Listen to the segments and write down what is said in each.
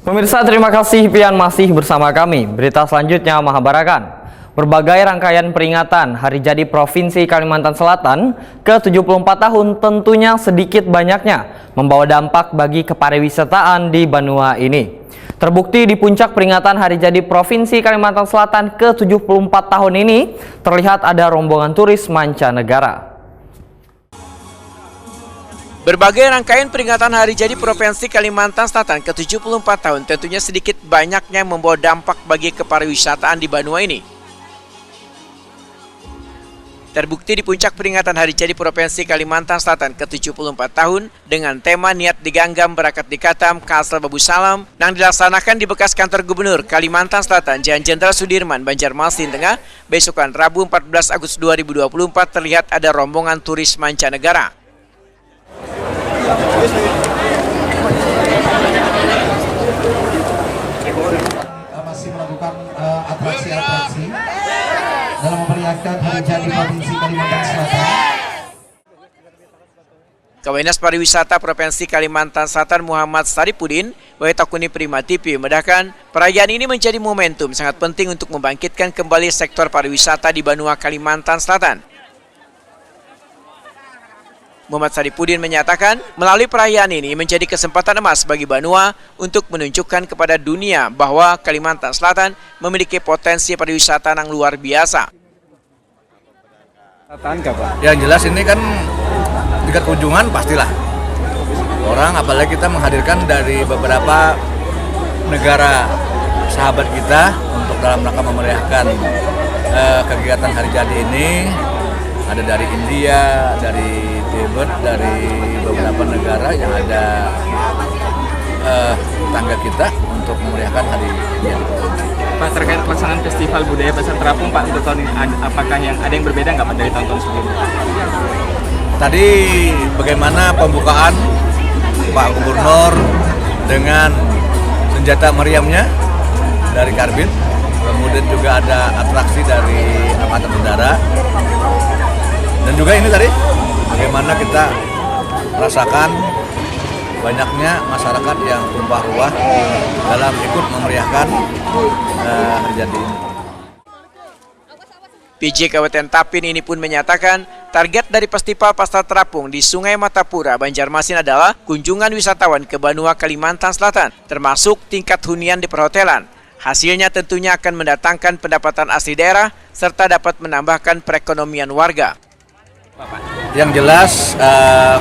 Pemirsa, terima kasih pian masih bersama kami. Berita selanjutnya Mahabarakan. Berbagai rangkaian peringatan Hari Jadi Provinsi Kalimantan Selatan ke-74 tahun tentunya sedikit banyaknya membawa dampak bagi kepariwisataan di Banua ini. Terbukti di puncak peringatan Hari Jadi Provinsi Kalimantan Selatan ke-74 tahun ini terlihat ada rombongan turis mancanegara. Berbagai rangkaian peringatan Hari Jadi Provinsi Kalimantan Selatan ke-74 tahun tentunya sedikit banyaknya membawa dampak bagi kepariwisataan di Banua ini. Terbukti di puncak peringatan Hari Jadi Provinsi Kalimantan Selatan ke-74 tahun dengan tema Niat Diganggam Berakat Dikatam Kasal Babu Salam yang dilaksanakan di bekas kantor Gubernur Kalimantan Selatan Jalan Jenderal Sudirman, Banjarmasin Tengah, besokan Rabu 14 Agustus 2024 terlihat ada rombongan turis mancanegara. Masih melakukan atraksi-atraksi dalam memeriahkan Hari Jadi Provinsi Kalimantan Selatan. Kawenas Pariwisata Provinsi Kalimantan Selatan Muhammad Saripudin, Takuni Prima TV medahkan perayaan ini menjadi momentum sangat penting untuk membangkitkan kembali sektor pariwisata di Banua Kalimantan Selatan. Muhammad Saripudin menyatakan melalui perayaan ini menjadi kesempatan emas bagi Banua untuk menunjukkan kepada dunia bahwa Kalimantan Selatan memiliki potensi pariwisata yang luar biasa. Yang jelas ini kan tingkat kunjungan pastilah orang, apalagi kita menghadirkan dari beberapa negara sahabat kita untuk dalam rangka memeriahkan kegiatan Hari Jadi ini. Ada dari India, dari Tibet, dari beberapa negara yang ada tetangga kita untuk memeriahkan Hari Jadi. Pak, terkait pelaksanaan Festival Budaya Pasar Terapung Pak untuk tahun ini, apakah ada yang berbeda nggak Pak dari tahun-tahun sebelumnya? Tadi bagaimana pembukaan Pak Gubernur dengan senjata meriamnya dari karbit, kemudian juga ada atraksi dari Angkatan Udara. Dan juga ini tadi, bagaimana kita merasakan banyaknya masyarakat yang tumpah ruah dalam ikut memeriahkan Hari Jadi ini. PJ Kabupaten Tapin ini pun menyatakan target dari Festival Pasar Terapung di Sungai Matapura, Banjarmasin adalah kunjungan wisatawan ke Banua Kalimantan Selatan, termasuk tingkat hunian di perhotelan. Hasilnya tentunya akan mendatangkan pendapatan asli daerah serta dapat menambahkan perekonomian warga. Yang jelas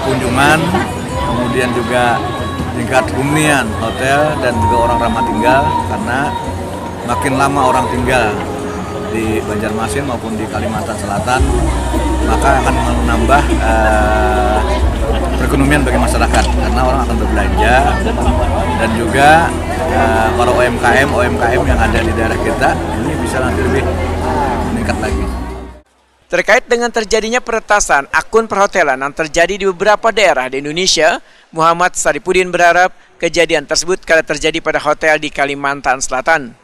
kunjungan, kemudian juga tingkat hunian hotel dan juga orang ramah tinggal, karena makin lama orang tinggal di Banjarmasin maupun di Kalimantan Selatan maka akan menambah perekonomian bagi masyarakat, karena orang akan berbelanja dan juga para UMKM yang ada di daerah kita ini bisa nanti lebih meningkat lagi. Terkait dengan terjadinya peretasan akun perhotelan yang terjadi di beberapa daerah di Indonesia, Muhammad Saripudin berharap kejadian tersebut kalau terjadi pada hotel di Kalimantan Selatan.